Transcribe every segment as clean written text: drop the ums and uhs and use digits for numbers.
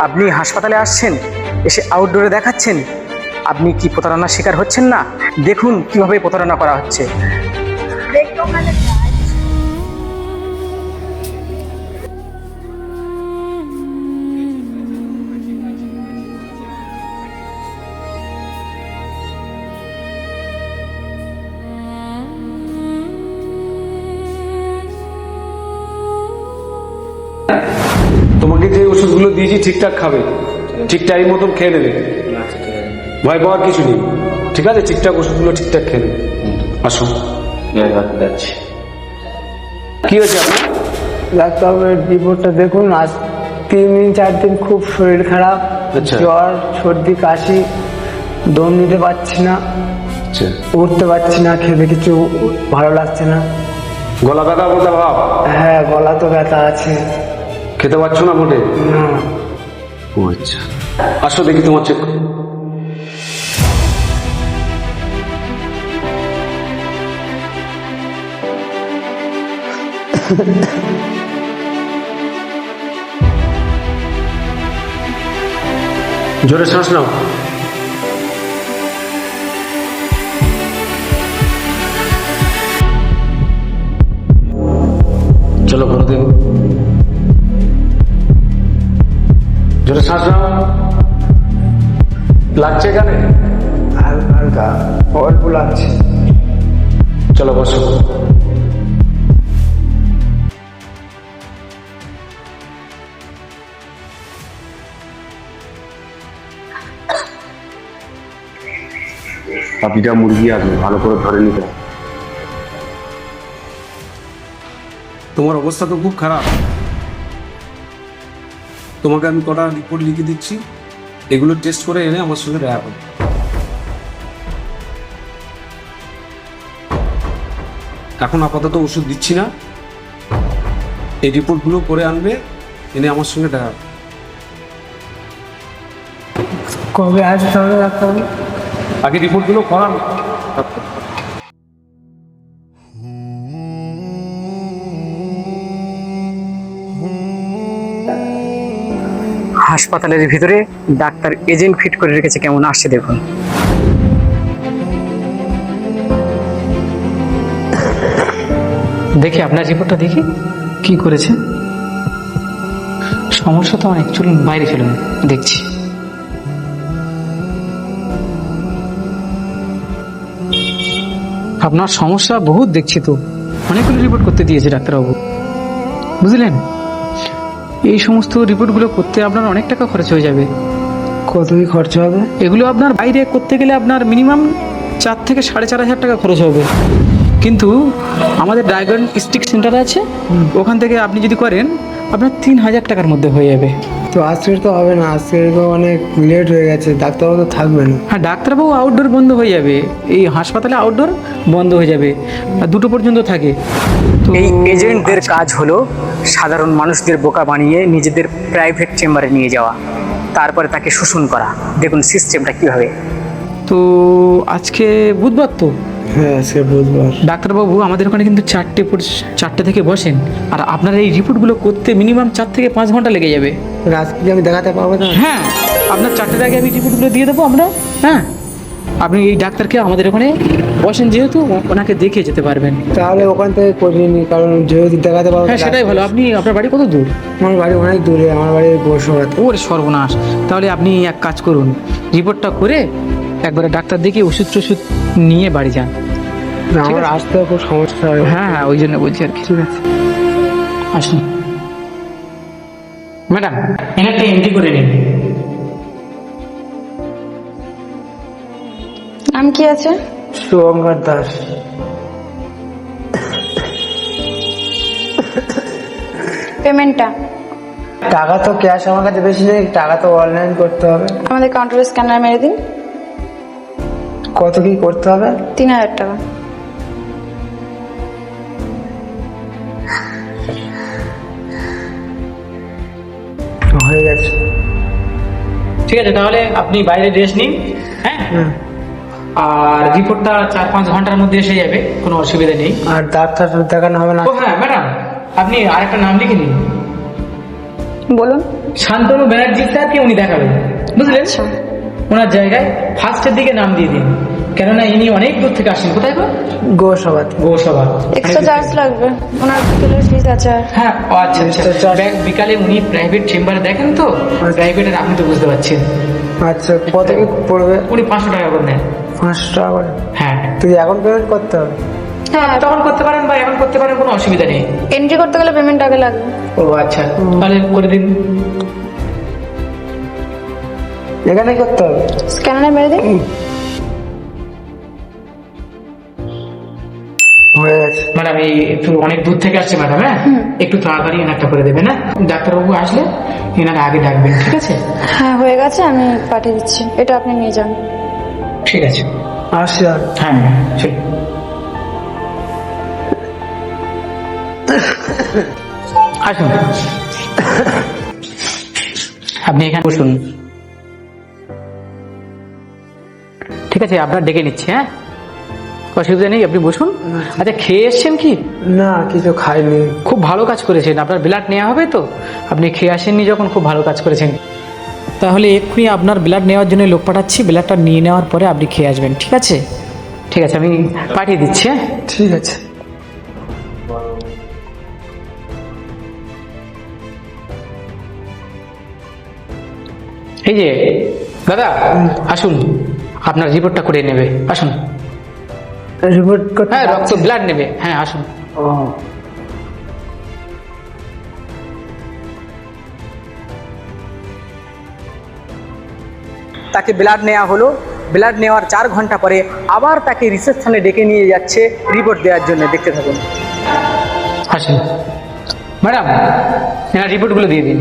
আপনি হাসপাতালে আসছেন, এসে আউটডোরে দেখাচ্ছেন। আপনি কি প্রতারণার শিকার হচ্ছেন না? দেখুন কিভাবে প্রতারণা করা হচ্ছে। তোমাকে যে ওষুধগুলো দিয়েছি ঠিকঠাক খাবে, ঠিক টাইম মতন খেয়ে নেবে, ভয় পাওয়ার কিছু নেই। ঠিক আছে, ঠিকঠাক ওষুধগুলো ঠিকঠাক খেয়ে নেবে। আসো। কি হয়েছে আপনার? ডাক্তারবাবুর রিপোর্টটা দেখুন। আজ 3-4 দিন খুব শরীর খারাপ, আচ্ছা। জ্বর, সর্দি, কাশি, দম নিতে পারছি না, আচ্ছা, উঠতে পারছি না, খেতে কিছু ভালো লাগছে না। গলা ব্যথা বলতে ভাব? হ্যাঁ, গলা তো ব্যথা আছে। খেতে পারছো না মোটে? না। ও আচ্ছা, আসো দেখি তোমার চেক। জোরে শ্বাস নাও। চলো করে দেব। জোরে শ্বাস নাও। লাগছে এখানে? হালকা হালকা অল্প লাগছে। চলো বসো। পাপিটা মুরগি আসবে, ভালো করে ধরে নিতে হবে। তোমার অবস্থা তো খুব খারাপ। তোমাকে আমি কটা রিপোর্ট লিখে দিচ্ছি, এগুলো টেস্ট করে এনে আমার সঙ্গে দেখা করবে। এখন আপাতত ওষুধ দিচ্ছি না, এই রিপোর্টগুলো করে আনবে, এনে আমার সঙ্গে দেখা করবে। কবে আসতে হবে ডাক্তারবাবু? আগে রিপোর্টগুলো করান। হাসপাতালের ভিতরে ডাক্তার এজেন্ট ফিট করে রেখেছে, কেমন আসছে দেখুন। দেখি আপনার রিপোর্টটা দেখি কি করেছে। সমস্যা তো অনেক, চলুন বাইরে চলুন, দেখছি। আপনার সমস্যা বহুত দেখছি তো, অনেকগুলো রিপোর্ট করতে দিয়েছে ডাক্তারবাবু, বুঝলেন? এই সমস্ত রিপোর্টগুলো করতে আপনার অনেক টাকা খরচ হয়ে যাবে। কত কি খরচা হবে? এগুলো আপনার বাইরে করতে গেলে আপনার মিনিমাম 4 থেকে 4.5 হাজার টাকা খরচ হবে। কিন্তু আমাদের ডায়াগনস্টিক সেন্টার আছে, ওখান থেকে আপনি যদি করেন আপনার 3,000 টাকার মধ্যে হয়ে যাবে। তো আজকে তো হবে না, আজকে তো অনেক লেট হয়ে গেছে, ডাক্তারবাবু তো থাকবে না। হ্যাঁ, ডাক্তারবাবু আউটডোর বন্ধ হয়ে যাবে, এই হাসপাতালে আউটডোর বন্ধ হয়ে যাবে, আর 2টো পর্যন্ত থাকে। তো এই এজেন্টদের কাজ হলো সাধারণ মানুষদের বোকা বানিয়ে নিজেদের প্রাইভেট চেম্বারে নিয়ে যাওয়া, তারপরে তাকে শোষণ করা। দেখুন সিস্টেমটা কীভাবে। তো আজকে বুধবার তো, হ্যাঁ আজকে বুধবার। ডাক্তারবাবু আমাদের ওখানে কিন্তু 4টে থেকে বসেন, আর আপনার এই রিপোর্টগুলো করতে মিনিমাম 4 থেকে 5 ঘন্টা লেগে যাবে। আজকে কি আমি দেখাতে পারবো না? হ্যাঁ, আপনার 4টের আগে আমি রিপোর্টগুলো দিয়ে দেবো আমরা। হ্যাঁ, আপনি এই ডাক্তারকে আমাদের ওখানে বসেন, যেহেতু ওনাকে দেখে যেতে পারবেন। তাহলে ওখান থেকে করিয়ে নি, কারণ যেহেতু দেখাতে পারবো। হ্যাঁ, সেটাই ভালো। আপনি, আপনার বাড়ি কত দূর? আমার বাড়ি অনেক দূরে, আমার বাড়ি বসুয়াতে। ওরে সর্বনাশ! তাহলে আপনি এক কাজ করুন, রিপোর্টটা করে একবারে ডাক্তার দেখে ওষুধ টষুধ নিয়ে বাড়ি যান। না, আমার আসতে খুব সমস্যা হবে। হ্যাঁ হ্যাঁ, ওই জন্য বলছি আর কি। ঠিক আছে, আসুন ম্যাডাম, এনারটা এন্ট্রি করে নিন। নাম কি আছে? শুভঙ্কর দাস। পেমেন্টটা? টাকা তো ক্যাশ আমার কাছে বেশি নেই, টাকা তো অনলাইন করতে হবে। আমাদের কাউন্টারে স্ক্যানার মেরে দিন। কত কি করতে হবে? 3,000 টাকা। হয়ে গেছে। ঠিক আছে, তাহলে আপনি বাইরে রেস্ট নিন। হ্যাঁ, আর রিপোর্টটা 4-5 ঘন্টার মধ্যে এসে যাবে, কোনো অসুবিধা নেই। আর ডাক্তার দেখানো হবে না? ও হ্যাঁ ম্যাডাম, আপনি আরেকটা নাম লিখে নিন। বলুন। শান্তনু ব্যানার্জি স্যারকে উনি দেখাবেন, বুঝলেন? আচ্ছা। ওনার জায়গায় ফার্স্টের দিকে নাম দিয়ে দিন, কেননা ইনি অনেক দূর থেকে আসেন। কোথায় গো? গোসভাতে। গৌসভা। এক্সট্রা চার্জ লাগবে, ওনার বিকেলের ফিস আছে। হ্যাঁ, ও আচ্ছা আচ্ছা। বিকালে উনি প্রাইভেট চেম্বারে দেখেন তো, প্রাইভেটের আপনি তো বুঝতে পারছেন। আচ্ছা, কত কি পড়বে? উনি 500 টাকা করে নেন। 500 টাকা করে? হ্যাঁ, তুই এখন পেমেন্ট করতে হবে? হ্যাঁ, তখন করতে পারেন বা এখন করতে পারেন, কোনো অসুবিধা নেই। এন্ট্রি করতে গেলে পেমেন্ট আগে লাগবে। ও আচ্ছা, তাহলে করে দিন। এখানে করতে হবে? স্ক্যানারে মেরে দিন। হয়ে গেছে। ম্যাডাম, এই একটু অনেক দূর থেকে আসছে ম্যাডাম, হ্যাঁ একটু তাড়াতাড়ি এনারটা করে দেবেন। হ্যাঁ, ডাক্তারবাবু আসলে এনারা আগে ডাকবেন, ঠিক আছে? হ্যাঁ, হয়ে গেছে, আমি পাঠিয়ে দিচ্ছি। এটা আপনি নিয়ে যান। ঠিক আছে। আসি আর। হ্যাঁ ঠিক। আসুন, আপনি এখানে বসুন। ঠিক আছে, আপনার ডেকে নিচ্ছি। হ্যাঁ, অসুবিধা নেই, আপনি বসুন। আচ্ছা, খেয়ে এসছেন কি? না, কিছু খাইনি। খুব ভালো কাজ করেছেন, আপনার ব্লাড নেওয়া হবে তো, আপনি খেয়ে আসেননি যখন, খুব ভালো কাজ করেছেন। তাহলে এক্ষুনি আপনার ব্লাড নেওয়ার জন্য লোক পাঠাচ্ছি, ব্লাডটা নিয়ে নেওয়ার পরে আপনি খেয়ে আসবেন, ঠিক আছে? ঠিক আছে, আমি পাঠিয়ে দিচ্ছি। হ্যাঁ, ঠিক আছে। এই যে দাদা, আসুন, আপনার রিপোর্টটা করে নেবে, আসুন। রিপোর্ট করতে? হ্যাঁ, রক্ত ব্লাড নেবে, হ্যাঁ আসুন। ও, তাকে ব্লাড নেওয়া হলো। ব্লাড নেওয়ার 4 ঘন্টা পরে আবার তাকে রিসেপশনে ডেকে নিয়ে যাচ্ছে রিপোর্ট দেওয়ার জন্য। দেখতে থাকুন। আসুন ম্যাডাম, এনার রিপোর্টগুলো দিয়ে দিন।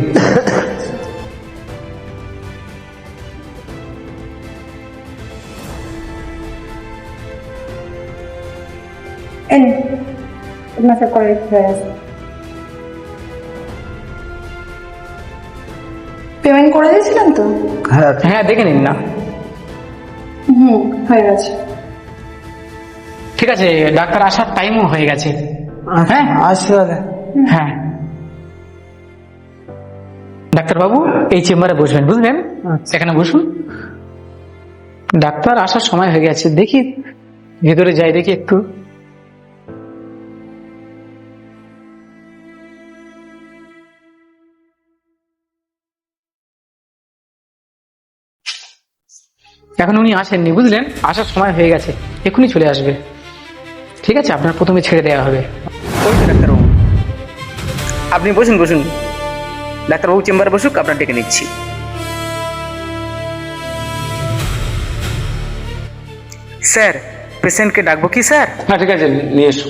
পেমেন্ট করে দিয়েছিলেন তো? হ্যাঁ। হ্যাঁ, দেখে নিন না। হয়ে গেছে। ঠিক আছে, ডাক্তার আসার টাইমও হয়ে গেছে। হ্যাঁ, আসি তাহলে। হ্যাঁ, ডাক্তারবাবু এই চেম্বারে বসবেন, বুঝলেন? আচ্ছা। এখানে বসুন। ডাক্তার আসার সময় হয়ে গেছে, দেখি ভেতরে যাই, দেখি একটু। এখন উনি আসেননি, বুঝলেন? আসার সময় হয়ে গেছে, এক্ষুনি চলে আসবে। ঠিক আছে, আপনার প্রথমে ছেড়ে দেওয়া হবে। ওই তো ডাক্তারবাবু, আপনি বসুন বসুন। ডাক্তারবাবু চেম্বারে বসুক, আপনার ডেকে নিচ্ছি। স্যার, পেশেন্টকে ডাকবো কি স্যার? হ্যাঁ ঠিক আছে, নিয়ে এসো।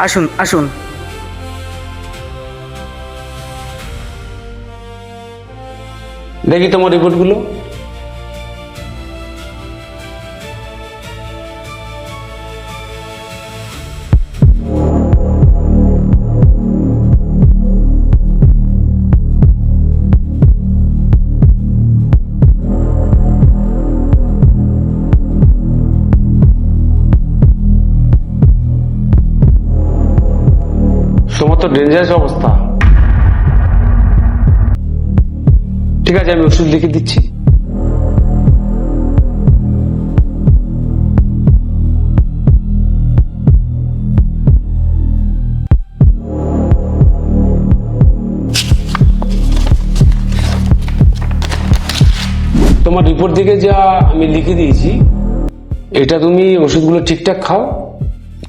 আসুন আসুন। দেখি তোমার রিপোর্টগুলো। তোমার তো ডেঞ্জারাস অবস্থা। ঠিক আছে, আমি ওষুধ লিখে দিচ্ছি। তোমার রিপোর্ট থেকে যা আমি লিখে দিয়েছি, এটা তুমি ওষুধগুলো ঠিকঠাক খাও,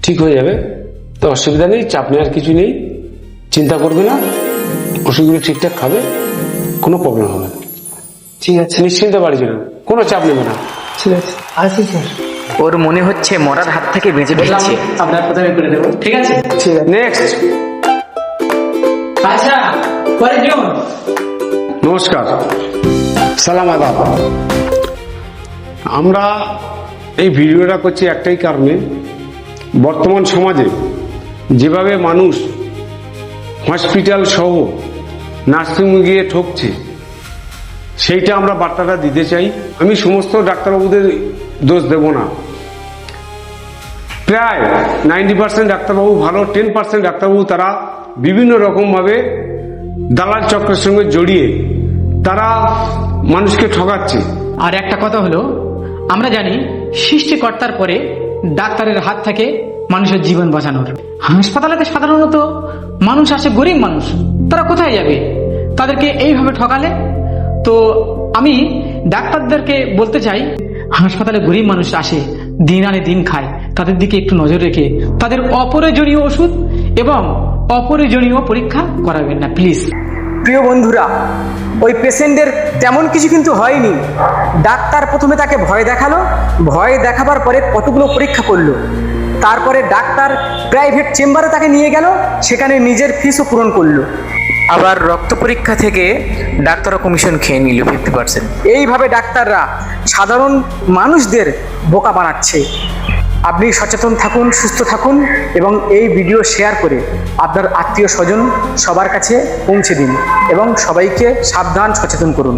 ঠিক হয়ে যাবে। তো অসুবিধা নেই, চাপ নেওয়ার কিছু নেই, চিন্তা করবে না। ওষুধগুলো ঠিকঠাক খাবে, কোনো প্রবলেম হবে না। ঠিক আছে। নিশ্চিন্তে বাড়ি যাবে, কোনো চাপ নেবে না। ঠিক আছে, আসি স্যার। ওর মনে হচ্ছে মরার হাত থেকে বেঁচে ফিরছে। আপনার প্রথমে করে দেবো, ঠিক আছে? ঠিক আছে। নেক্সট। আচ্ছা, কয়েকজন? নমস্কার, সালাম আদাব। আমরা এই ভিডিওটা করছি একটাই কারণে, বর্তমান সমাজে যেভাবে মানুষ হসপিটাল সহ নার্সিংহোমে গিয়ে ঠকছে, সেইটা আমরা বার্তাটা দিতে চাই। আমি সমস্ত ডাক্তারবাবুদের দোষ দেব না। প্রায় 90% ডাক্তারবাবু ভালো, 10% ডাক্তারবাবু তারা বিভিন্ন রকমভাবে দালাল চক্রের সঙ্গে জড়িয়ে তারা মানুষকে ঠকাচ্ছে। আর একটা কথা হলো, আমরা জানি সৃষ্টিকর্তার পরে ডাক্তারের হাত থাকে মানুষের জীবন বাঁচানোর। হাসপাতালেতে সাধারণত মানুষ আসে, গরিব মানুষ, তারা কোথায় যাবে? তাদেরকে এইভাবে ঠকালে তো আমি ডাক্তারদেরকে বলতে চাই, হাসপাতালে গরিব মানুষ আসে, দিন আনে দিন খায়, তাদের দিকে একটু নজর রেখে তাদের অপ্রয়োজনীয় ওষুধ এবং অপ্রয়োজনীয় পরীক্ষা করাবেন না প্লিজ। প্রিয় বন্ধুরা, ওই পেশেন্টের তেমন কিছু কিন্তু হয়নি। ডাক্তার প্রথমে তাকে ভয় দেখালো, ভয় দেখাবার পরে কতগুলো পরীক্ষা করলো, তারপরে ডাক্তার প্রাইভেট চেম্বারে তাকে নিয়ে গেল, সেখানে নিজের ফিসও পূরণ করলো। আবার রক্ত পরীক্ষা থেকে ডাক্তারও কমিশন খেয়ে নিল 50%। এইভাবে ডাক্তাররা সাধারণ মানুষদের বোকা বানাচ্ছে। আপনি সচেতন থাকুন, সুস্থ থাকুন এবং এই ভিডিও শেয়ার করে আপনার আত্মীয় স্বজন সবার কাছে পৌঁছে দিন এবং সবাইকে সাবধান, সচেতন করুন।